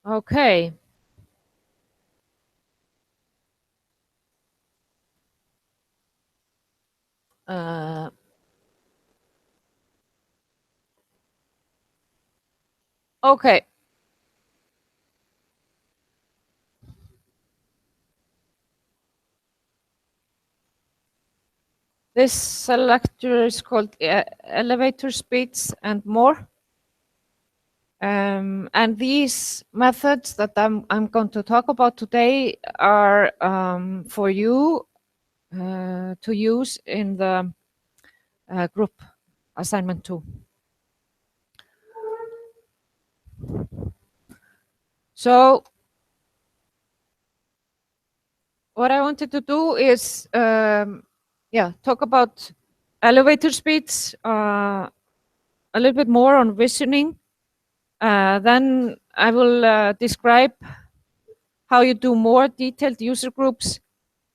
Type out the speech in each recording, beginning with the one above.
Okay. Okay. This lecture is called Elevator Speeds and More. And these methods that I'm going to talk about today are for you to use in the group assignment 2. So what I wanted to do is talk about elevator speeds, a little bit more on visioning. Then I will describe how you do more detailed user groups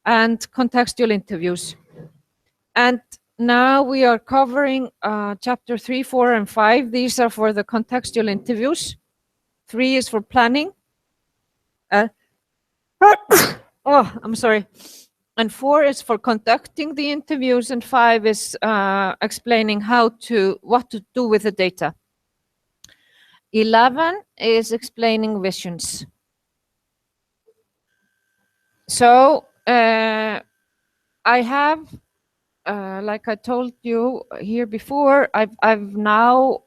and contextual interviews. And now we are covering chapter 3, 4, and 5. These are for the contextual interviews. 3 is for planning. I'm sorry. And 4 is for conducting the interviews, and 5 is explaining what to do with the data. 11 is explaining visions. So I have, like I told you here before, I've now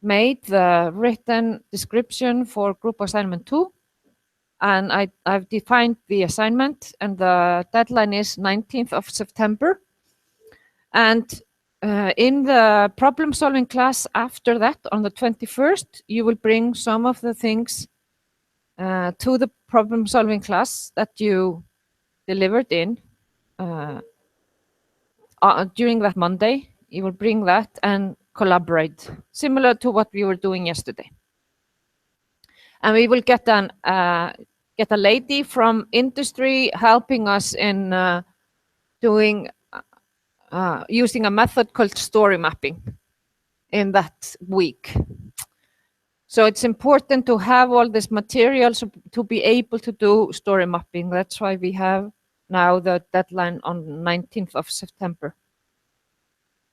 made the written description for group assignment 2, and I've defined the assignment, and the deadline is 19th of September. And in the problem solving class after that, on the 21st, you will bring some of the things to the problem solving class that you delivered in during that Monday. You will bring that and collaborate, similar to what we were doing yesterday. And we will get a lady from industry helping us in doing using a method called story mapping in that week. So it's important to have all this material to be able to do story mapping. That's why we have now the deadline on 19th of September.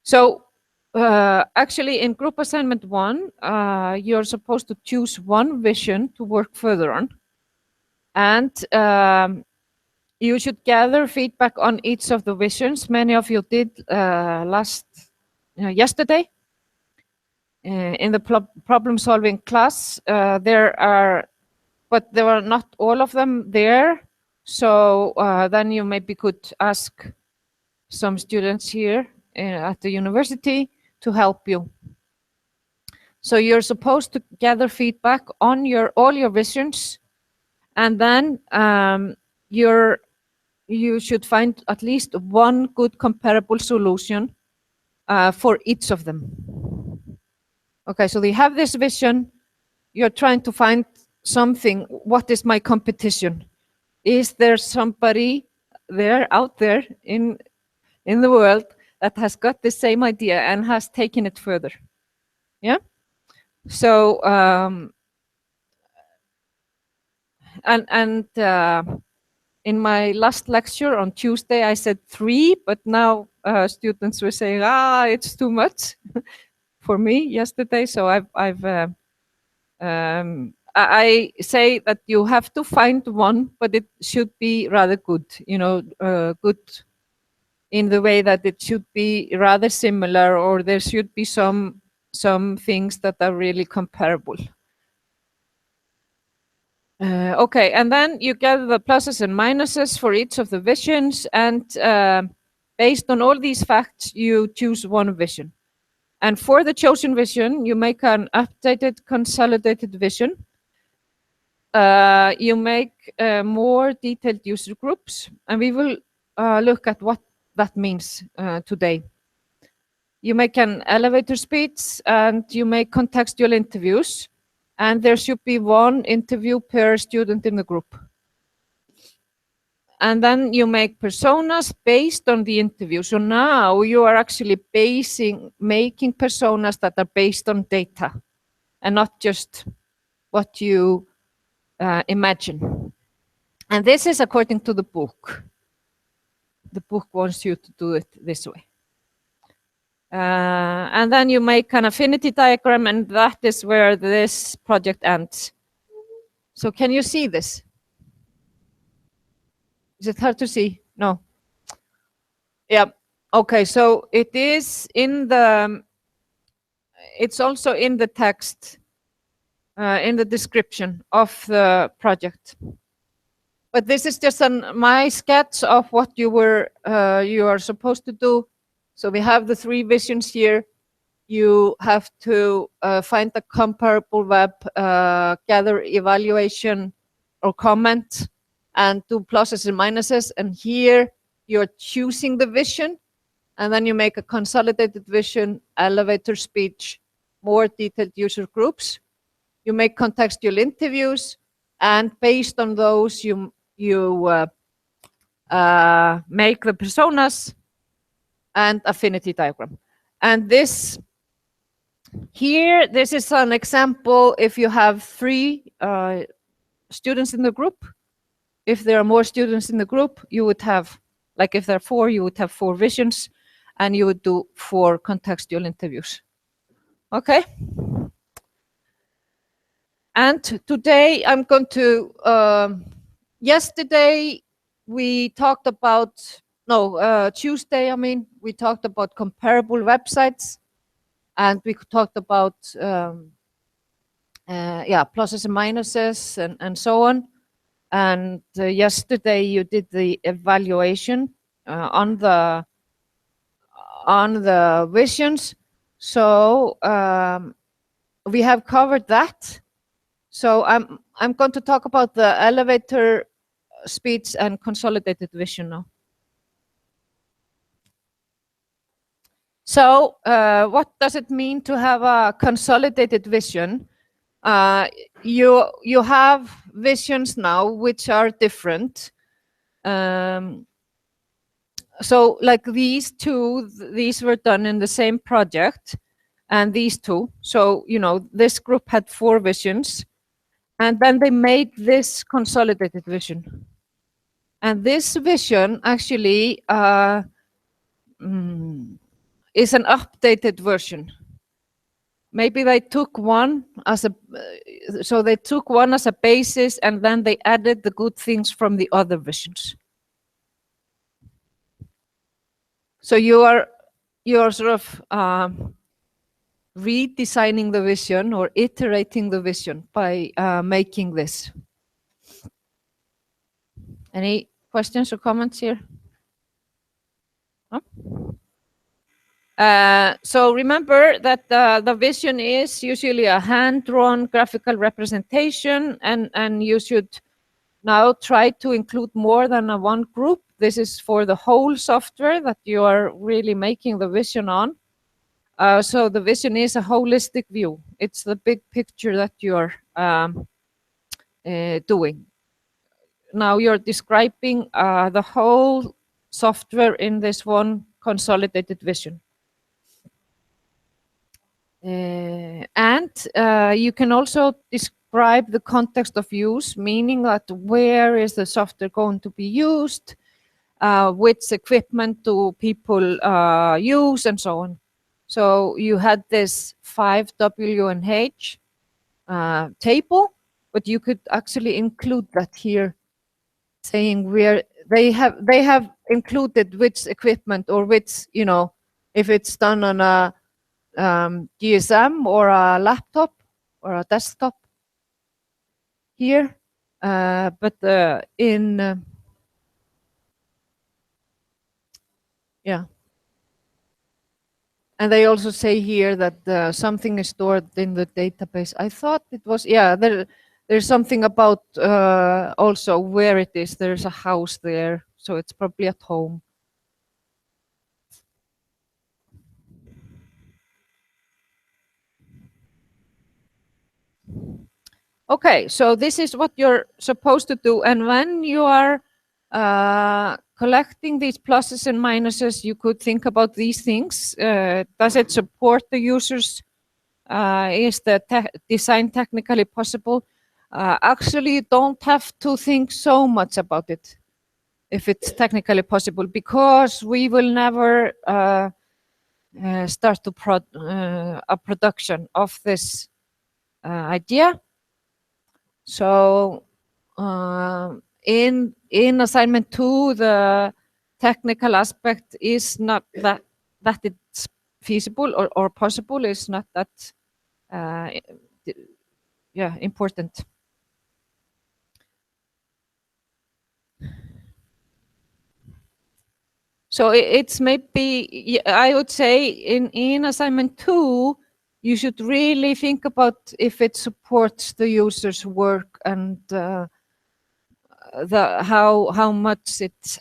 So actually in group assignment 1, you're supposed to choose one vision to work further on. And you should gather feedback on each of the visions. Many of you did yesterday. In the problem solving class, there are not all of them there. So then you maybe could ask some students here at the university to help you. So you're supposed to gather feedback on all your visions, and then you should find at least one good comparable solution for each of them. Okay, so they have this vision. You're trying to find something. What is my competition? Is there somebody out there in the world that has got the same idea and has taken it further? Yeah. So in my last lecture on Tuesday, I said 3, but now students were saying, it's too much for me yesterday. So I say that you have to find one, but it should be rather good, good in the way that it should be rather similar, or there should be some things that are really comparable. Okay, and then you gather the pluses and minuses for each of the visions, and based on all these facts, you choose one vision. And for the chosen vision, you make an updated, consolidated vision. You make more detailed user groups, and we will look at what that means today. You make an elevator speeds, and you make contextual interviews, and there should be one interview per student in the group. And then you make personas based on the interview. So now you are actually making personas that are based on data and not just what you imagine. And this is according to the book. The book wants you to do it this way. And then you make an affinity diagram, and that is where this project ends. So can you see this? Is it hard to see? No. Yeah. Okay. So it is in the. It's also in the text, in the description of the project. But this is just my sketch of what you are supposed to do. So we have the 3 visions here. You have to find a comparable web, gather evaluation or comment, and do pluses and minuses. And here you're choosing the vision, and then you make a consolidated vision, elevator speech, more detailed user groups. You make contextual interviews, and based on those, you make the personas and affinity diagram. And this here, this is an example if you have 3 students in the group. If there are more students in the group, you would have, like if there are 4, you would have 4 visions, and you would do 4 contextual interviews. Okay? And today I'm going to, yesterday we talked about, Tuesday, we talked about comparable websites, and we talked about, pluses and minuses and so on. And yesterday you did the evaluation on the visions. So we have covered that. So I'm going to talk about the elevator speech and consolidated vision now. So what does it mean to have a consolidated vision? You have visions now which are different. So like these 2, these were done in the same project, and these 2. So, this group had 4 visions, and then they made this consolidated vision. And this vision actually is an updated version. Maybe they took one as a basis, and then they added the good things from the other visions. So you are sort of redesigning the vision or iterating the vision by making this. Any questions or comments here? Huh? So remember that the vision is usually a hand-drawn graphical representation, and you should now try to include more than one group. This is for the whole software that you are really making the vision on. So the vision is a holistic view. It's the big picture that you're doing. Now you're describing the whole software in this one consolidated vision. And you can also describe the context of use, meaning that where is the software going to be used, which equipment do people use, and so on. So you had this 5W&H table, but you could actually include that here, saying where they have included which equipment or which, if it's done on a GSM or a laptop or a desktop here, but and they also say here that something is stored in the database. I thought it was, there's something about also where it is. There's a house there, so it's probably at home. Okay, so this is what you're supposed to do. And when you are collecting these pluses and minuses, you could think about these things. Does it support the user's is the design technically possible? Actually, you don't have to think so much about it if it's technically possible, because we will never start to a production of this idea. So in assignment 2, the technical aspect is not that it's feasible or possible, is not that important. So it's maybe, I would say in assignment 2, you should really think about if it supports the user's work and how much it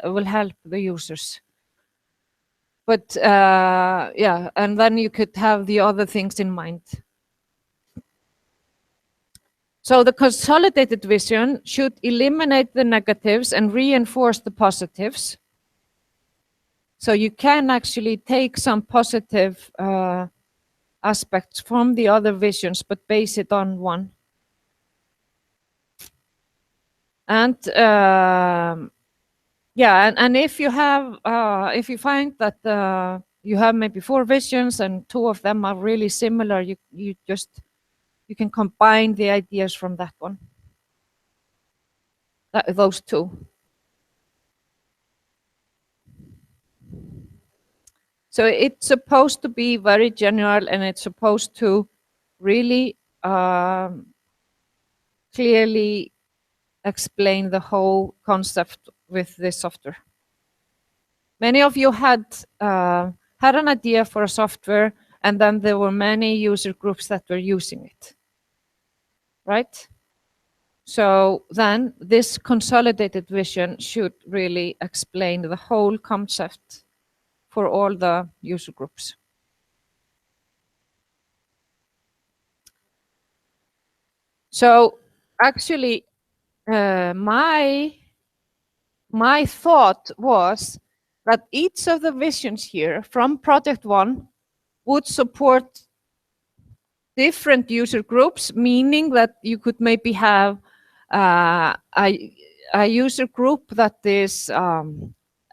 will help the users. But yeah, and then you could have the other things in mind. So the consolidated vision should eliminate the negatives and reinforce the positives. So you can actually take some positive aspects from the other visions, but base it on one. And yeah, and if you have, if you find that you have maybe 4 visions and 2 of them are really similar, you can combine the ideas from that one, those 2. So it's supposed to be very general, and it's supposed to really clearly explain the whole concept with this software. Many of you had an idea for a software, and then there were many user groups that were using it, right? So then this consolidated vision should really explain the whole concept for all the user groups. So actually, my thought was that each of the visions here from project 1 would support different user groups, meaning that you could maybe have a user group that is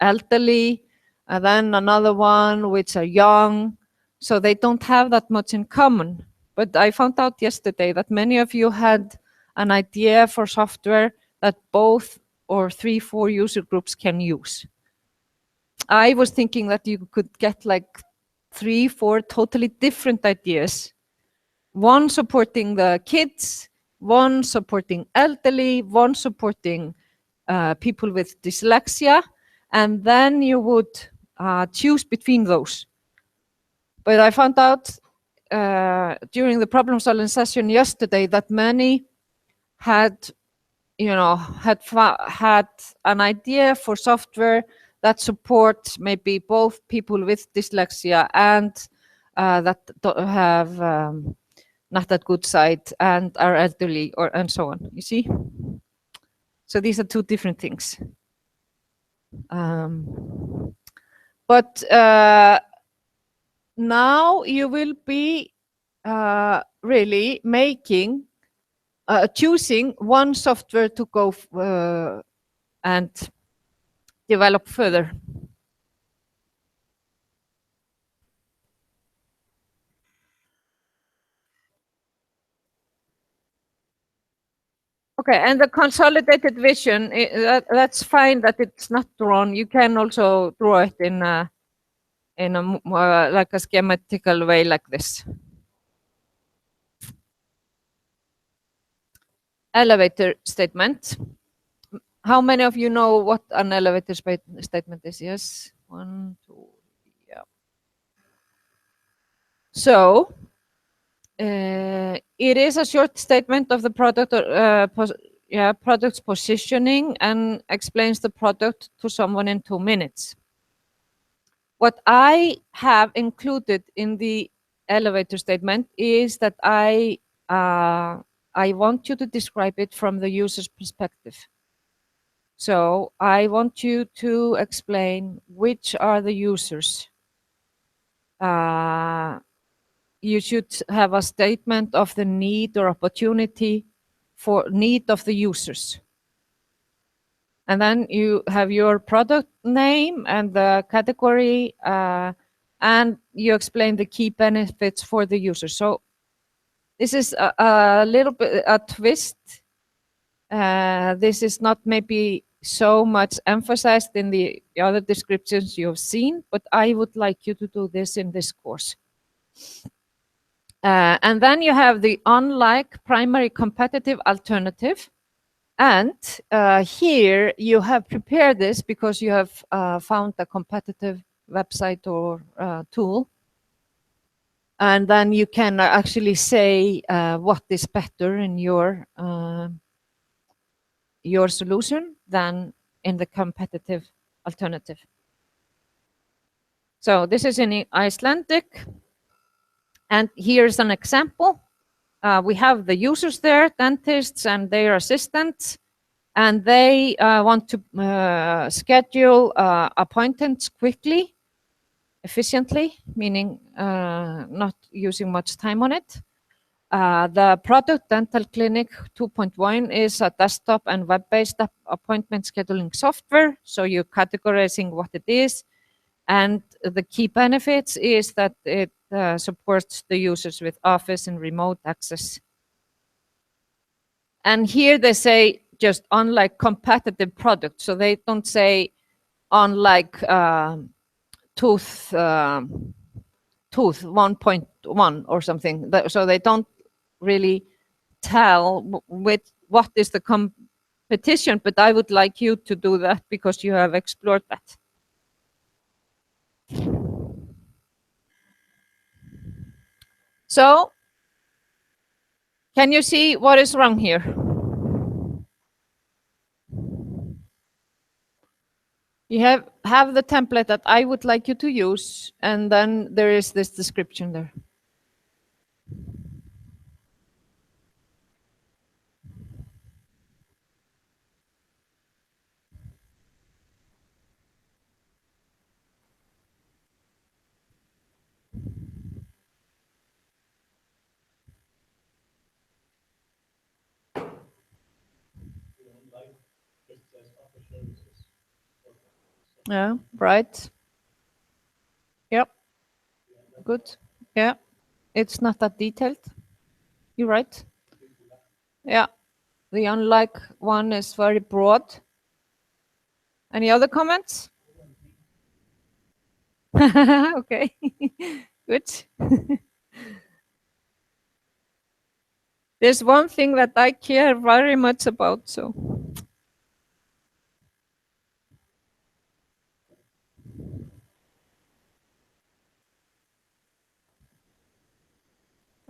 elderly, and then another one which are young, so they don't have that much in common. But I found out yesterday that many of you had an idea for software that both or 3, 4 user groups can use. I was thinking that you could get like 3, 4 totally different ideas. One supporting the kids, one supporting elderly, one supporting people with dyslexia, and then you would choose between those. But I found out during the problem solving session yesterday that many had an idea for software that supports maybe both people with dyslexia and that have not that good sight and are elderly and so on. You see? So these are 2 different things. But now you will be really choosing one software to go and develop further. Okay, and the consolidated vision, that's fine that it's not drawn. You can also draw it in a like a schematical way like this. Elevator statement. How many of you know what an elevator statement is? Yes, 1, 2, yeah. So it is a short statement of the product product's positioning and explains the product to someone in 2 minutes. What I have included in the elevator statement is that I want you to describe it from the user's perspective. So I want you to explain which are the users you should have a statement of the need or opportunity for need of the users. And then you have your product name and the category, and you explain the key benefits for the user. So this is a little bit a twist. This is not maybe so much emphasized in the other descriptions you've seen, but I would like you to do this in this course. And then you have the unlike primary competitive alternative. And here you have prepared this because you have found a competitive website or tool. And then you can actually say what is better in your solution than in the competitive alternative. So this is in Icelandic. And here's an example. We have the users there, dentists and their assistants, and they want to schedule appointments quickly, efficiently, meaning not using much time on it. The product Dental Clinic 2.1 is a desktop and web-based appointment scheduling software. So you're categorizing what it is. And the key benefits is that it supports the users with office and remote access. And here they say just unlike competitive products. So they don't say unlike tooth 1.1 or something. So they don't really tell with what is the competition, but I would like you to do that because you have explored that. So can you see what is wrong here? You have the template that I would like you to use, and then there is this description there. Yeah, right. Yep. Good. Yeah. It's not that detailed. You're right. Yeah. The unlike one is very broad. Any other comments? Okay. Good. There's one thing that I care very much about, so.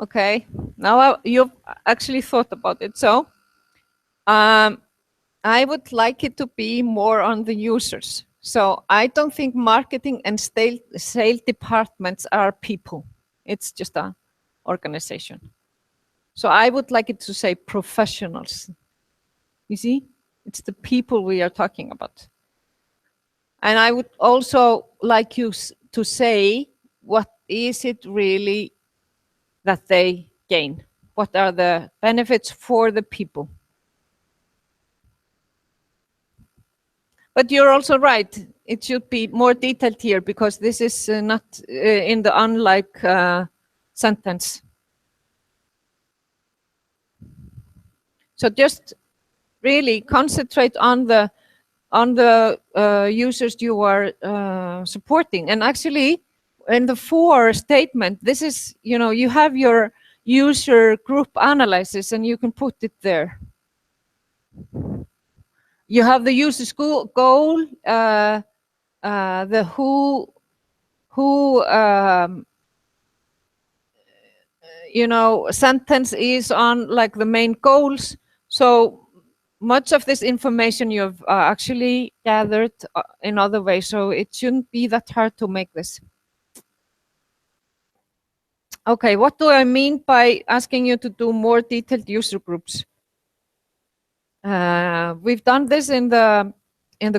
Okay, now you've actually thought about it. So I would like it to be more on the users. So I don't think marketing and sales departments are people. It's just an organization. So I would like it to say professionals. You see, it's the people we are talking about. And I would also like you to say, what is it really that they gain? What are the benefits for the people? But you're also right. It should be more detailed here because this is not in the unlike sentence. So just really concentrate on the users you are supporting. And actually, in the 4 statement, this is, you have your user group analysis and you can put it there. You have the user's goal, the who sentence is on like the main goals. So much of this information you've actually gathered in other ways, so it shouldn't be that hard to make this. Okay, what do I mean by asking you to do more detailed user groups? We've done this in the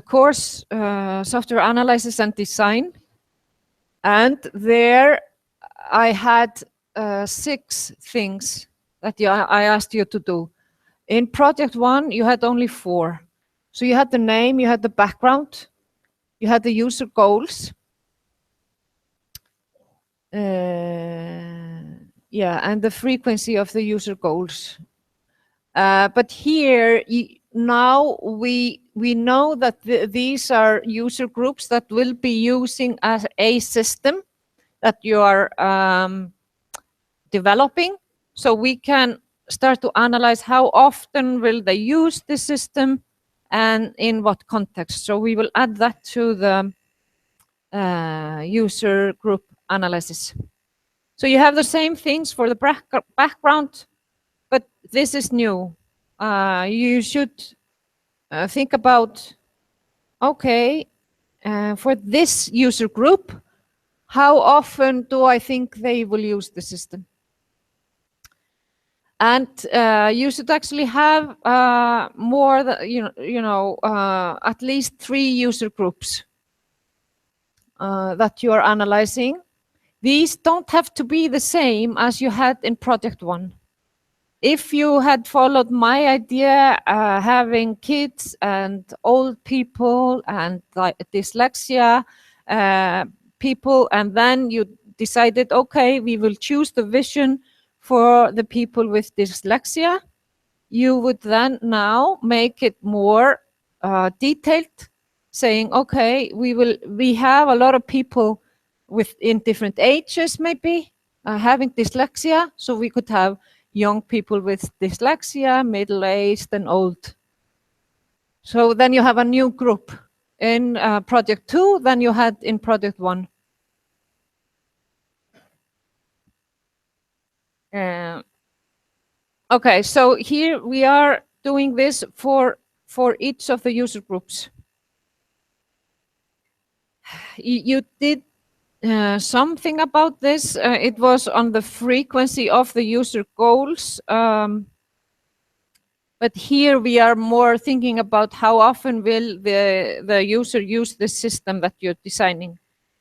course software analysis and design, and there I had 6 things that I asked you to do. In project 1, you had only 4. So you had the name, you had the background, you had the user goals. Yeah, and the frequency of the user goals. But here, now we know that these are user groups that will be using as a system that you are developing. So we can start to analyze how often will they use the system and in what context. So we will add that to the user group analysis. So you have the same things for the background, but this is new. You should think about, okay, for this user group, how often do I think they will use the system? And you should actually have more than, at least 3 user groups that you are analyzing. These don't have to be the same as you had in project 1. If you had followed my idea, having kids and old people and dyslexia people, and then you decided, okay, we will choose the vision for the people with dyslexia, you would then now make it more detailed, saying, okay, we have a lot of people in different ages, maybe having dyslexia, so we could have young people with dyslexia, middle-aged and old. So then you have a new group in project 2 than you had in project 1. Okay, so here we are doing this for each of the user groups. You did something about this. It was on the frequency of the user goals. But here we are more thinking about how often will the user use the system that you're designing,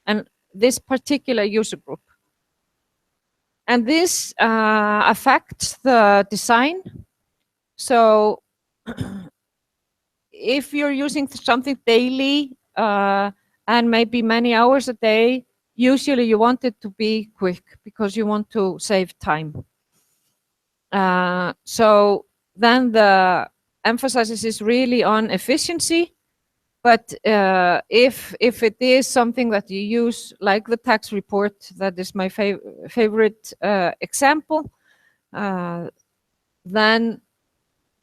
and this particular user group. And this affects the design. So if you're using something daily and maybe many hours a day, usually you want it to be quick because you want to save time. So then the emphasis is really on efficiency. But if it is something that you use, like the tax report, that is my favorite example, then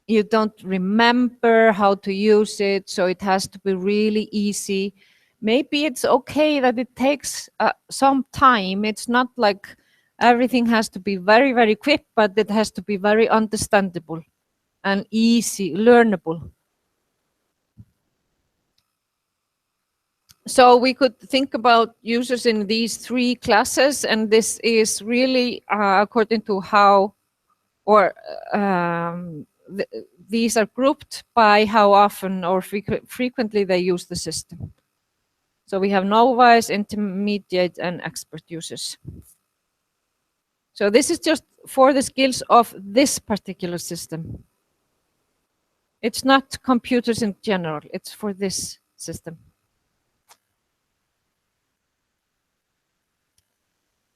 you don't remember how to use it, so it has to be really easy. Maybe it's okay that it takes some time. It's not like everything has to be very, very quick, but it has to be very understandable and easy, learnable. So we could think about users in these 3 classes, and this is really according to how, or these are grouped by how often or frequently they use the system. So we have novice, intermediate, and expert users. So this is just for the skills of this particular system. It's not computers in general, it's for this system.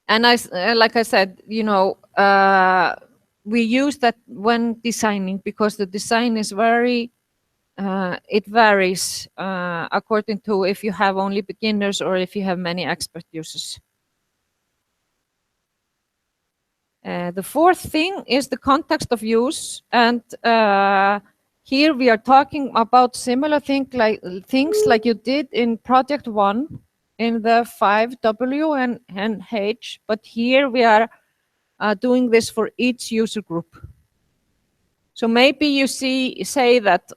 And like I said, we use that when designing, because the design is very, it varies according to if you have only beginners or if you have many expert users. The 4th thing is the context of use, and here we are talking about similar things like you did in project 1 in the 5W and H, but here we are doing this for each user group. So maybe you say that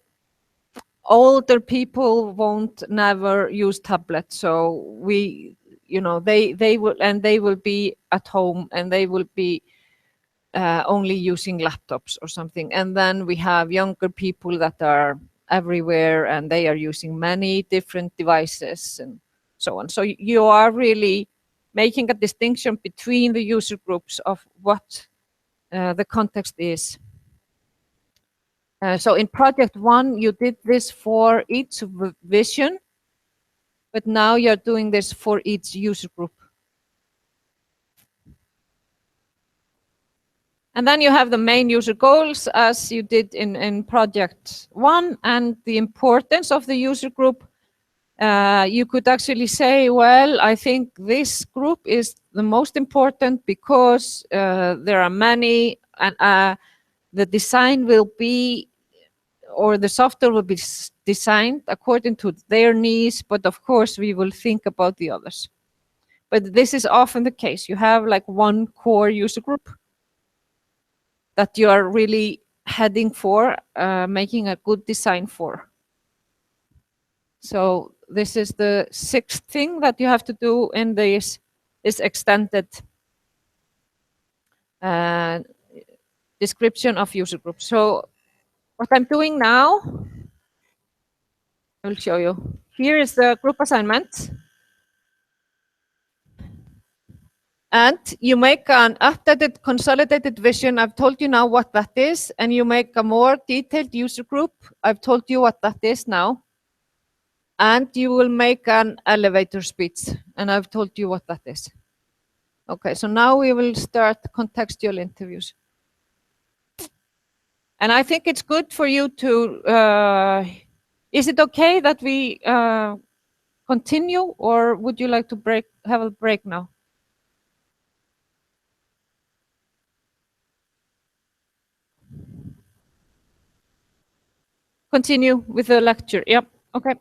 older people won't never use tablets, so they will be at home and they will be only using laptops or something. And then we have younger people that are everywhere and they are using many different devices and so on. So you are really making a distinction between the user groups of what the context is. So in project 1, you did this for each vision, but now you're doing this for each user group. And then you have the main user goals as you did in project 1, and the importance of the user group. You could actually say, well, I think this group is the most important because there are many, and the design will be, or the software will be designed according to their needs, but of course we will think about the others. But this is often the case. You have like one core user group that you are really heading for, making a good design for. So this is the 6th thing that you have to do in this extended description of user groups. So what I'm doing now, I will show you. Here is the group assignment. And you make an updated consolidated vision. I've told you now what that is. And you make a more detailed user group. I've told you what that is now. And you will make an elevator speech. And I've told you what that is. Okay, so now we will start contextual interviews. And I think it's good for you to, is it okay that we continue, or would you like to have a break now? Continue with the lecture. Yep, okay.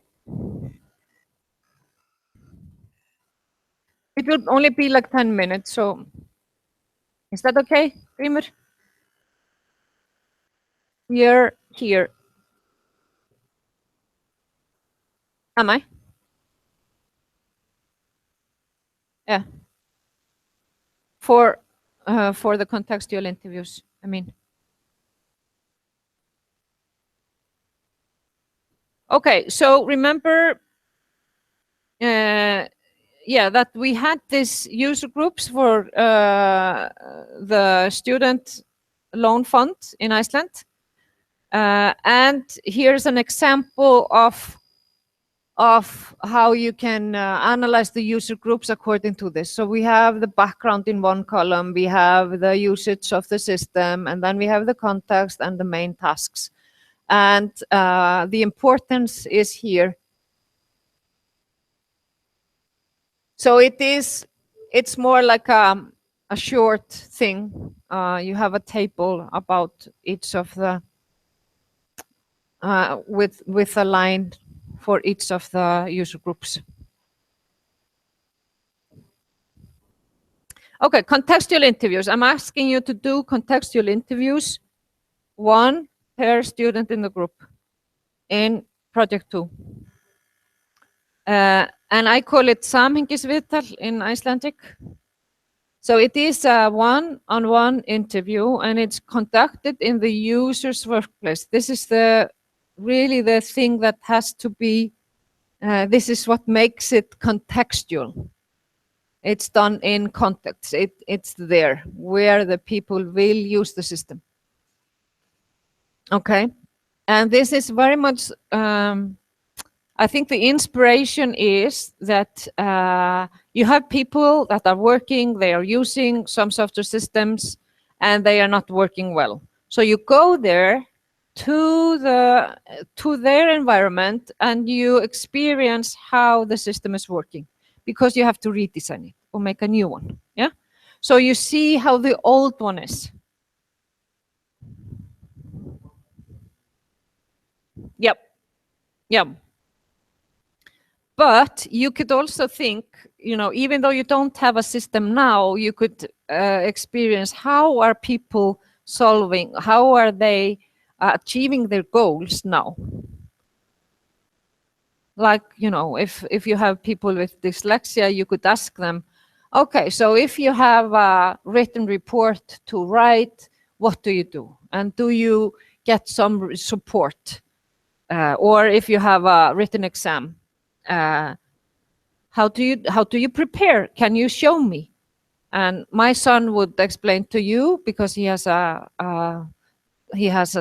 It will only be like 10 minutes, so is that okay, Grimur? We're here. Am I? Yeah. For the contextual interviews, I mean. Okay, so remember, yeah, that we had these user groups for the student loan fund in Iceland. And here's an example of how you can analyze the user groups according to this. So we have the background in one column, we have the usage of the system, and then we have the context and the main tasks. And the importance is here. So it's more like a short thing. You have a table about each of the, with a line for each of the user groups. Okay, contextual interviews. I'm asking you to do contextual interviews, 1 per student in the group in project 2. And I call it samhengisviðtal in Icelandic. So it is a one-on-one interview, and it's conducted in the user's workplace. This is really the thing that has to be, this is what makes it contextual. It's done in context. It's there where the people will use the system. Okay, and this is very much, I think the inspiration is that you have people that are working, they are using some software systems, and they are not working well. So you go there to their environment, and you experience how the system is working, because you have to redesign it or make a new one. Yeah. So you see how the old one is. Yep. Yep. But you could also think, even though you don't have a system now, you could experience how are people solving, how are they achieving their goals now. Like, if you have people with dyslexia, you could ask them, okay, so if you have a written report to write, what do you do? And do you get some support? Or if you have a written exam, how do you prepare? Can you show me? And my son would explain to you, because he has a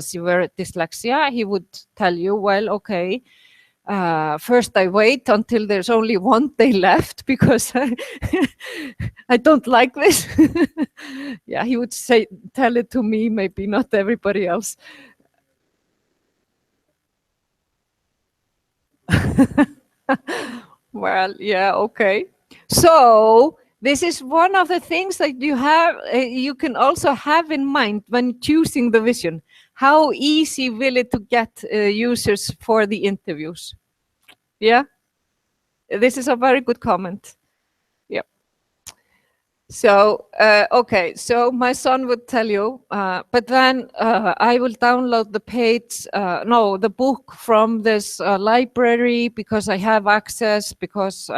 severe dyslexia. He would tell you, well, okay, first I wait until there's only one day left, because I don't like this. Yeah, he would tell it to me, maybe not everybody else. Well, yeah, okay. So this is one of the things that you can also have in mind when choosing the vision. How easy will it to get users for the interviews? Yeah, this is a very good comment. Yeah. So, okay, so my son would tell you, but then I will download the page, no, the book from this library, because I have access, because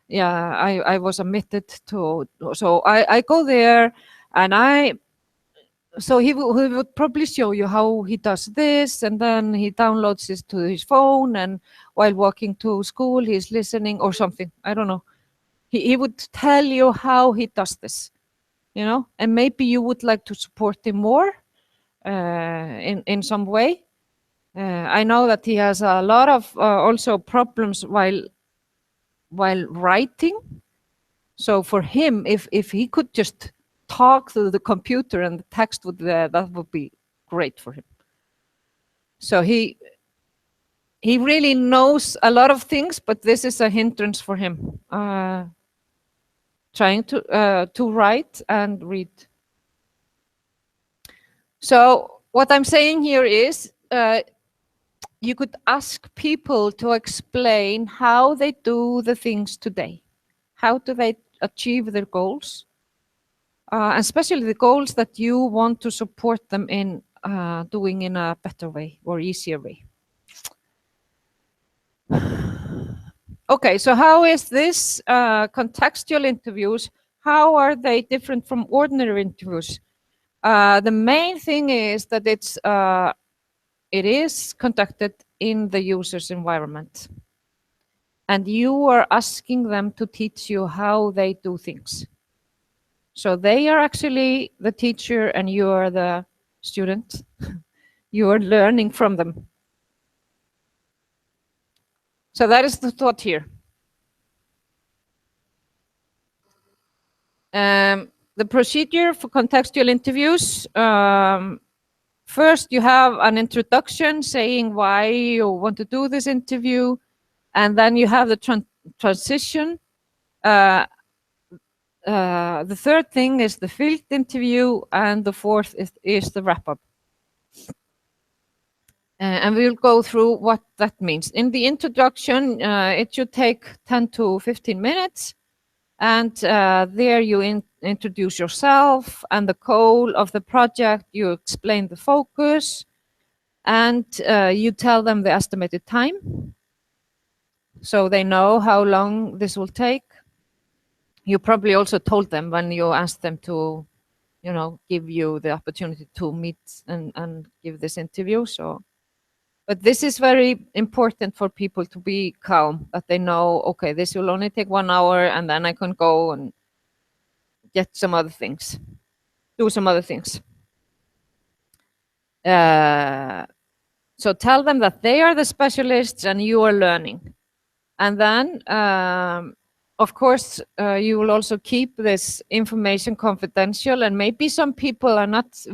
yeah, I was admitted to, so I go there, and so he would probably show you how he does this, and then he downloads this to his phone, and while walking to school, he's listening or something, I don't know. He would tell you how he does this, and maybe you would like to support him more in some way. I know that he has a lot of also problems while writing. So for him, if he could just talk through the computer and the text would that would be great for him. So he really knows a lot of things, but this is a hindrance for him. Trying to write and read. So what I'm saying here is you could ask people to explain how they do the things today. How do they achieve their goals? Especially the goals that you want to support them in doing in a better way or easier way. Okay, so how is this contextual interviews? How are they different from ordinary interviews? The main thing is that it is conducted in the user's environment, and you are asking them to teach you how they do things. So they are actually the teacher and you are the student. You are learning from them. So that is the thought here. The procedure for contextual interviews. First, you have an introduction saying why you want to do this interview, and then you have the transition. The third thing is the field interview, and the fourth is the wrap-up. And we'll go through what that means. In the introduction, it should take 10 to 15 minutes. And there you introduce yourself and the goal of the project. You explain the focus, and you tell them the estimated time, so they know how long this will take. You probably also told them when you asked them to, give you the opportunity to meet and give this interview. So, but this is very important for people to be calm, that they know, okay, this will only take 1 hour, and then I can go and get some other things, do some other things. So tell them that they are the specialists and you are learning. And then, of course, you will also keep this information confidential, and maybe some people are not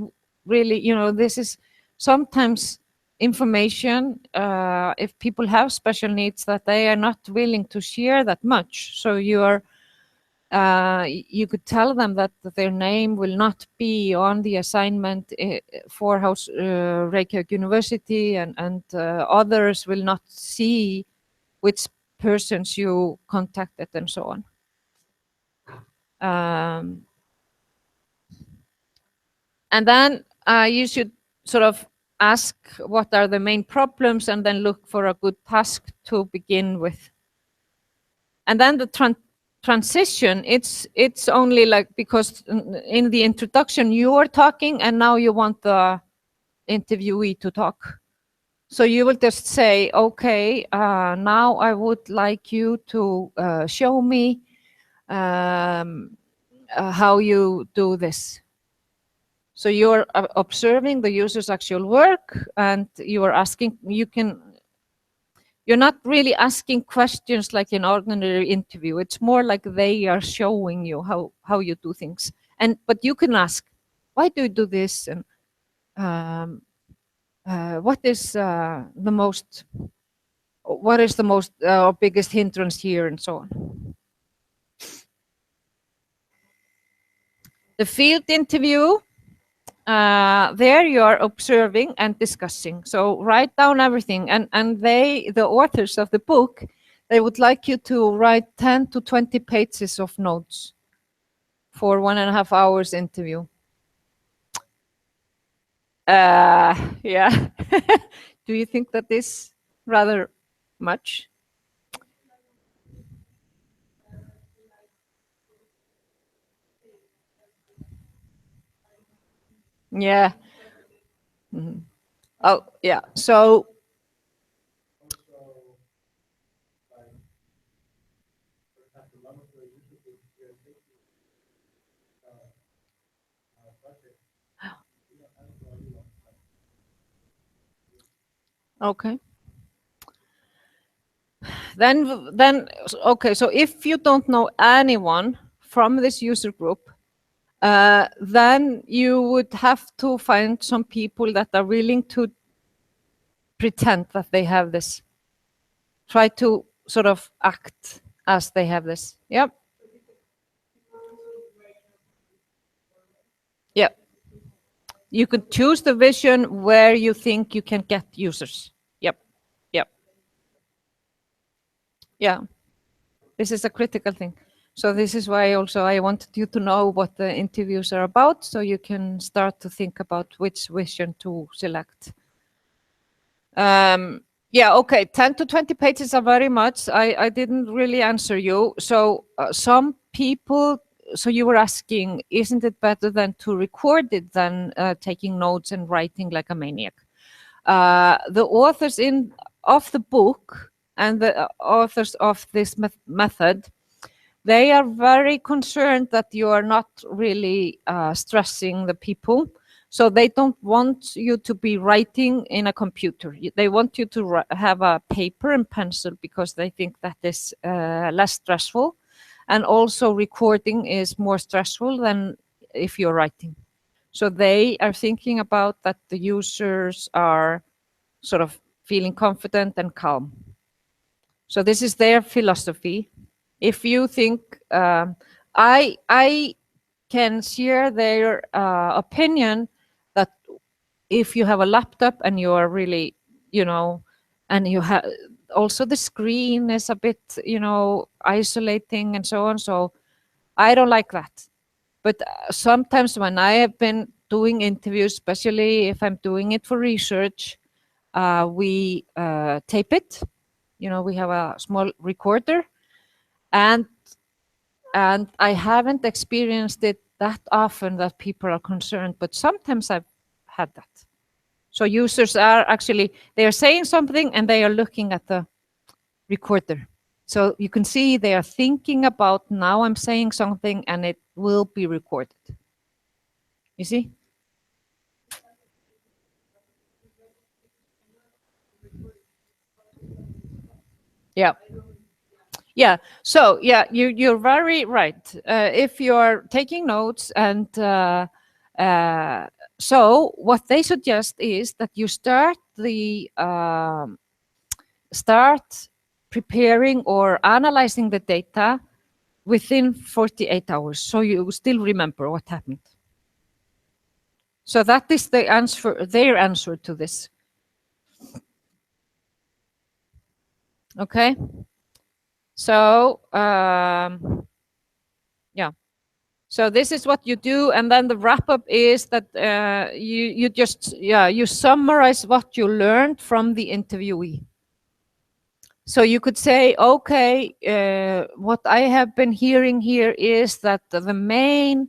really, this is sometimes information, if people have special needs, that they are not willing to share that much. So you could tell them that their name will not be on the assignment for Reykjavik University, and others will not see which persons you contacted and so on. And then you should sort of ask what are the main problems, and then look for a good task to begin with. And then the transition, it's only like, because in the introduction you are talking, and now you want the interviewee to talk. So you will just say, okay, now I would like you to show me how you do this. So you're observing the user's actual work, and you are asking, you're not really asking questions like an ordinary interview. It's more like they are showing you how you do things. But you can ask, why do you do this? And what is the most or biggest hindrance here, and so on. The field interview, there you are observing and discussing. So write down everything, and the authors of the book, they would like you to write 10 to 20 pages of notes for 1.5 hours interview. Yeah. Do you think that is rather much? Yeah. Mm-hmm. Oh, yeah. So, okay. Then okay. So if you don't know anyone from this user group, then you would have to find some people that are willing to pretend that they have this. Try to sort of act as they have this. Yep. Yep. You could choose the vision where you think you can get users. Yep. Yep. Yeah. This is a critical thing. So this is why also I wanted you to know what the interviews are about, so you can start to think about which vision to select. Yeah, okay, 10 to 20 pages are very much. I didn't really answer you. So some people, so you were asking, isn't it better than to record it than taking notes and writing like a maniac? The authors of the book and the authors of this method, they are very concerned that you are not really stressing the people. So they don't want you to be writing in a computer. They want you to have a paper and pencil, because they think that is less stressful. And also recording is more stressful than if you're writing. So they are thinking about that the users are sort of feeling confident and calm. So this is their philosophy. If you think, I can share their opinion that if you have a laptop and you are really, and you have also the screen is a bit, isolating and so on. So I don't like that. But sometimes when I have been doing interviews, especially if I'm doing it for research, we tape it. We have a small recorder, and I haven't experienced it that often that people are concerned, but sometimes I've had that. So users are actually, they are saying something and they are looking at the recorder. So you can see they are thinking about, now I'm saying something and it will be recorded. You see? Yeah. Yeah. So yeah, you're very right. If you're taking notes, and so what they suggest is that you start preparing or analyzing the data within 48 hours, so you still remember what happened. So that is their answer to this. Okay. So yeah. So this is what you do, and then the wrap up is that you summarize what you learned from the interviewee. So you could say, okay, what I have been hearing here is that the main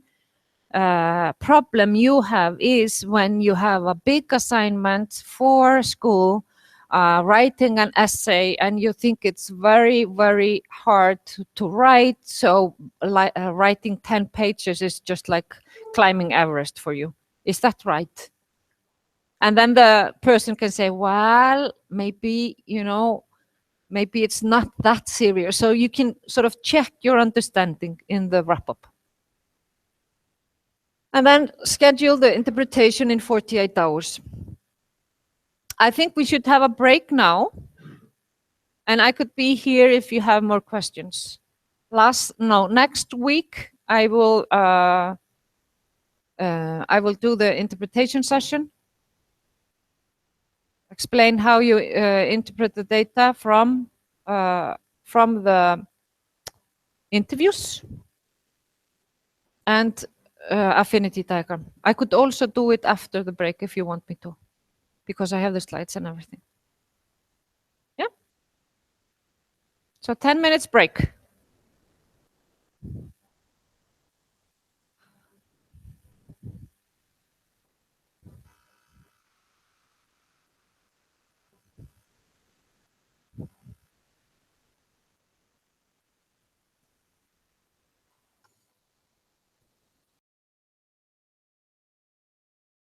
problem you have is when you have a big assignment for school, writing an essay and you think it's very, very hard to write, so writing 10 pages is just like climbing Everest for you. Is that right? And then the person can say, well, maybe, maybe it's not that serious. So you can sort of check your understanding in the wrap-up. And then schedule the interpretation in 48 hours. I think we should have a break now. And I could be here if you have more questions. Next week, I will do the interpretation session. Explain how you interpret the data from the interviews and affinity diagram. I could also do it after the break if you want me to, because I have the slides and everything. Yeah. So 10 minutes break.